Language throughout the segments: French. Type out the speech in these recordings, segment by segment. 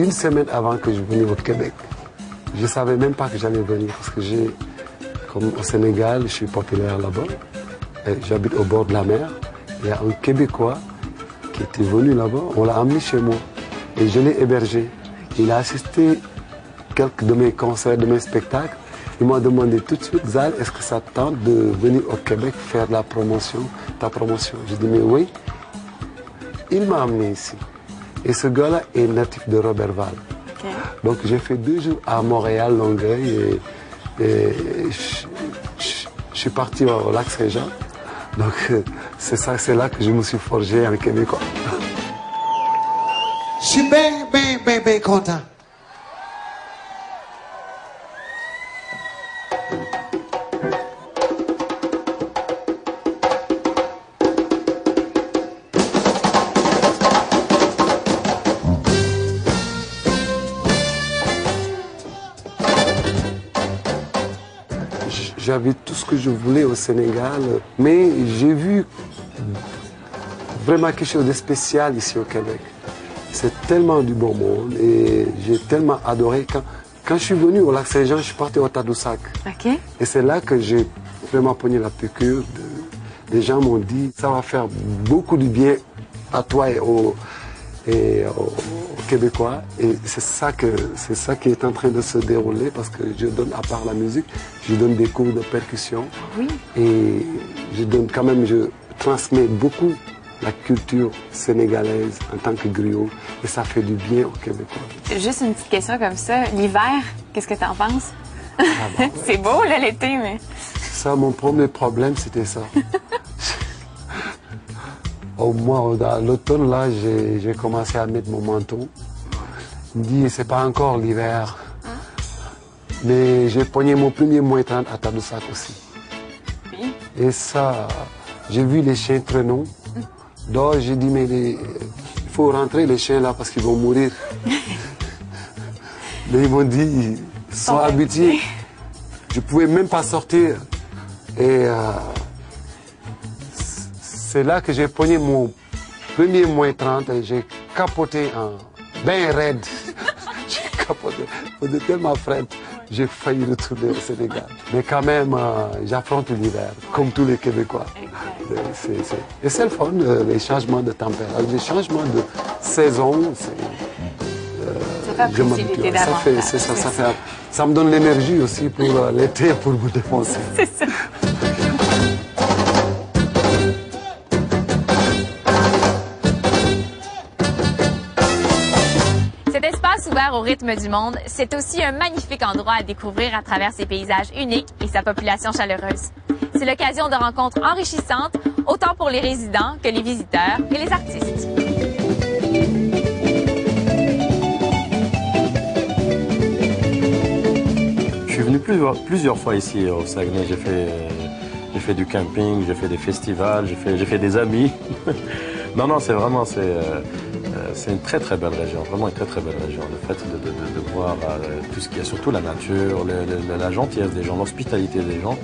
une semaine avant que je venais au Québec. Je ne savais même pas que j'allais venir parce que comme au Sénégal, je suis populaire là-bas. J'habite au bord de la mer. Il y a un Québécois qui était venu là-bas. On l'a amené chez moi et je l'ai hébergé. Il a assisté à quelques de mes concerts, de mes spectacles. Il m'a demandé tout de suite, Zal, est-ce que ça te tente de venir au Québec faire ta promotion? J'ai dit, mais oui. Il m'a amené ici. Et ce gars-là est natif de Roberval. Okay. Donc j'ai fait 2 jours à Montréal, Longueuil, et je suis parti au lac Saint-Jean. Donc c'est là que je me suis forgé en québécois. Je suis bien content. J'avais tout ce que je voulais au Sénégal, mais j'ai vu vraiment quelque chose de spécial ici au Québec. C'est tellement du bon monde et j'ai tellement adoré. Quand je suis venu au lac Saint-Jean, je suis parti au Tadoussac. Okay. Et c'est là que j'ai vraiment pogné la piqûre. Les gens m'ont dit, ça va faire beaucoup de bien à toi et aux Québécois. Et c'est ça qui est en train de se dérouler parce que je donne, à part la musique, je donne des cours de percussion. Oui. Et je transmets beaucoup la culture sénégalaise en tant que griot. Et ça fait du bien aux Québécois. Juste une petite question comme ça. L'hiver, qu'est-ce que tu en penses? Ah ben, c'est beau, là, l'été, mais... Ça, mon premier problème, c'était ça. Au mois l'automne, là, j'ai commencé à mettre mon manteau. Il me dit, c'est pas encore l'hiver. Mais j'ai pogné mon premier moins 30 à Tadoussac aussi. Oui. Et ça, j'ai vu les chiens traîneaux. Donc j'ai dit, mais il faut rentrer les chiens là parce qu'ils vont mourir. Mais ils m'ont dit, ils sont habitués. Je pouvais même pas sortir. Et c'est là que j'ai pogné mon premier moins 30 et j'ai capoté en ben raide. J'ai capoté. C'était tellement frais. J'ai failli retourner au Sénégal. Mais quand même, j'affronte l'hiver, comme tous les Québécois. Et c'est le fun, les changements de température, les changements de saison. Ça fait apprécier l'été davantage. Ça me donne l'énergie aussi pour l'été, pour vous défoncer. C'est ça. Ouvert au rythme du monde, c'est aussi un magnifique endroit à découvrir à travers ses paysages uniques et sa population chaleureuse. C'est l'occasion de rencontres enrichissantes, autant pour les résidents que les visiteurs et les artistes. Je suis venu plusieurs fois ici au Saguenay. J'ai fait du camping, j'ai fait des festivals, j'ai fait des amis. Non, c'est vraiment... C'est une très très belle région, vraiment une très très belle région. Le fait de voir tout ce qu'il y a, surtout la nature, la gentillesse des gens, l'hospitalité des gens.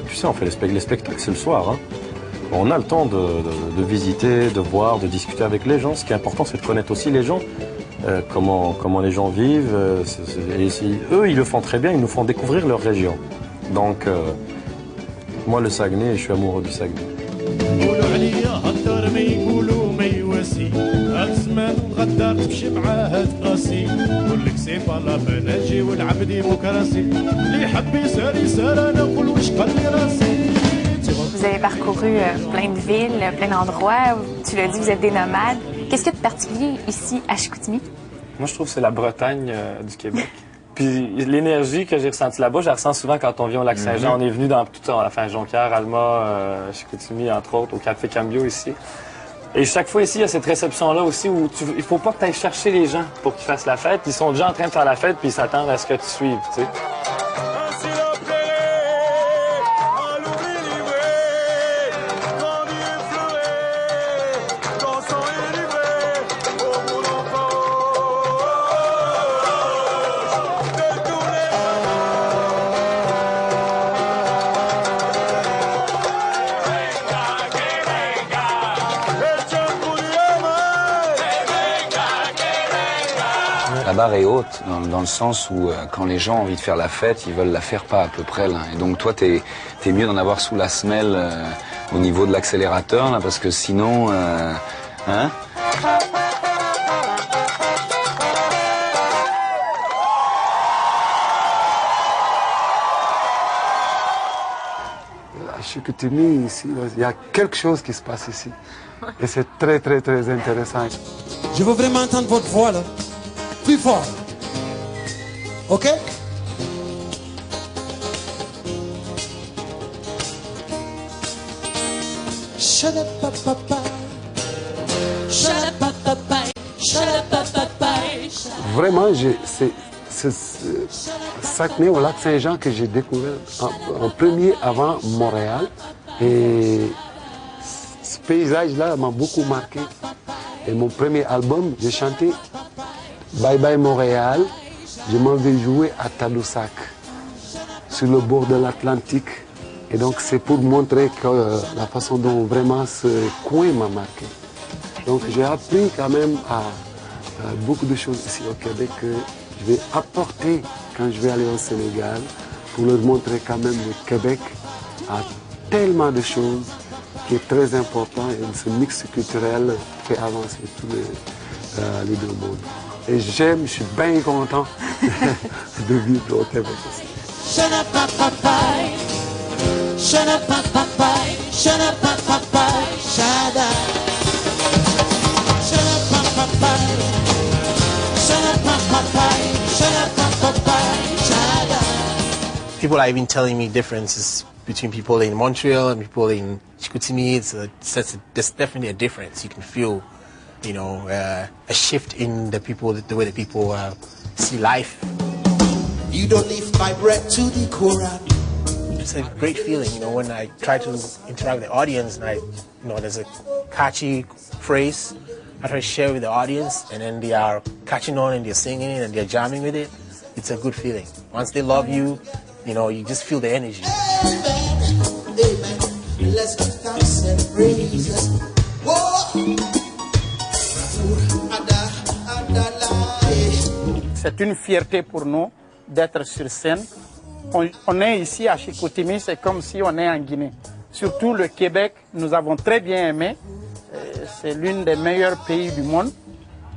Tu sais, on fait les spectacles, c'est le soir. Hein. On a le temps de visiter, de voir, de discuter avec les gens. Ce qui est important, c'est de connaître aussi les gens, comment les gens vivent. Eux, ils le font très bien, ils nous font découvrir leur région. Donc, moi, le Saguenay, je suis amoureux du Saguenay. Vous avez parcouru plein de villes, plein d'endroits. Tu l'as dit, vous êtes des nomades. Qu'est-ce qu'il y a de particulier ici à Chicoutimi? Moi, je trouve que c'est la Bretagne du Québec. Puis l'énergie que j'ai ressentie là-bas, je la ressens souvent quand on vient au lac Saint-Jean. On est venu dans tout enfin, Jonquière, Alma, Chicoutimi, entre autres, au Café Cambio ici. Et chaque fois ici, il y a cette réception-là aussi où il faut pas que tu ailles chercher les gens pour qu'ils fassent la fête. Ils sont déjà en train de faire la fête puis ils s'attendent à ce que tu suives, tu sais. la barre est haute, dans le sens où quand les gens ont envie de faire la fête, ils veulent la faire pas à peu près là. Et donc toi, t'es mieux d'en avoir sous la semelle au niveau de l'accélérateur là, parce que sinon, hein? À Chicoutimi, ici, il y a quelque chose qui se passe ici. Et c'est très, très, très intéressant. Je veux vraiment entendre votre voix, là. Plus fort. OK? Shut up, papa. Shut up, papa. Shut up, papa. Vraiment, c'est Saguenay au lac Saint-Jean que j'ai découvert en premier avant Montréal. Et ce paysage-là m'a beaucoup marqué. Et mon premier album, j'ai chanté Bye Bye Montréal. Je m'en vais jouer à Tadoussac, sur le bord de l'Atlantique. Et donc c'est pour montrer que la façon dont vraiment ce coin m'a marqué. Donc j'ai appris quand même à beaucoup de choses ici au Québec que je vais apporter quand je vais aller au Sénégal pour leur montrer quand même le Québec a tellement de choses qui est très important et ce mix culturel fait avancer tous les deux mondes. Et je suis bien content de vivre au Québec aussi. Shut up, papa. Shut up, papa. Shut up, papa. Shut up. Shut up, papa. Shut up, papa. Shut up, papa. Shut up. People are even telling me differences between people in Montreal and people in Chicoutimi. There's definitely a difference. You can feel, you know, a shift in the people, the way the people see life. You don't live my bread to the Quran. It's a great feeling, you know, when I try to interact with the audience and there's a catchy phrase I try to share with the audience and then they are catching on and they're singing it and they're jamming with it. It's a good feeling. Once they love you, you know, you just feel the energy. Amen. Let's give thanks and praise. C'est une fierté pour nous d'être sur scène. On est ici à Chicoutimi, c'est comme si on est en Guinée. Surtout le Québec, nous avons très bien aimé. C'est l'un des meilleurs pays du monde,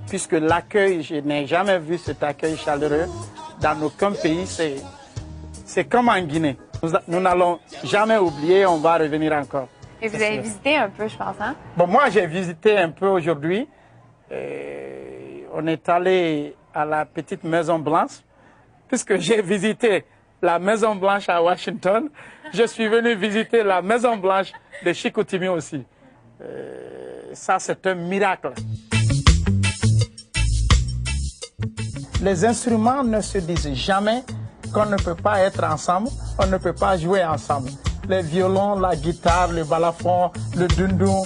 puisque l'accueil, je n'ai jamais vu cet accueil chaleureux dans aucun pays. C'est comme en Guinée. Nous n'allons jamais oublier, on va revenir encore. Et vous avez visité un peu, je pense, hein? Bon, moi, j'ai visité un peu aujourd'hui. On est allé à la petite Maison Blanche, puisque j'ai visité la Maison Blanche à Washington. Je suis venu visiter la Maison Blanche de Chicoutimi aussi. Ça, c'est un miracle. Les instruments ne se disent jamais qu'on ne peut pas être ensemble, on ne peut pas jouer ensemble. Les violons, la guitare, le balafon, le dundun,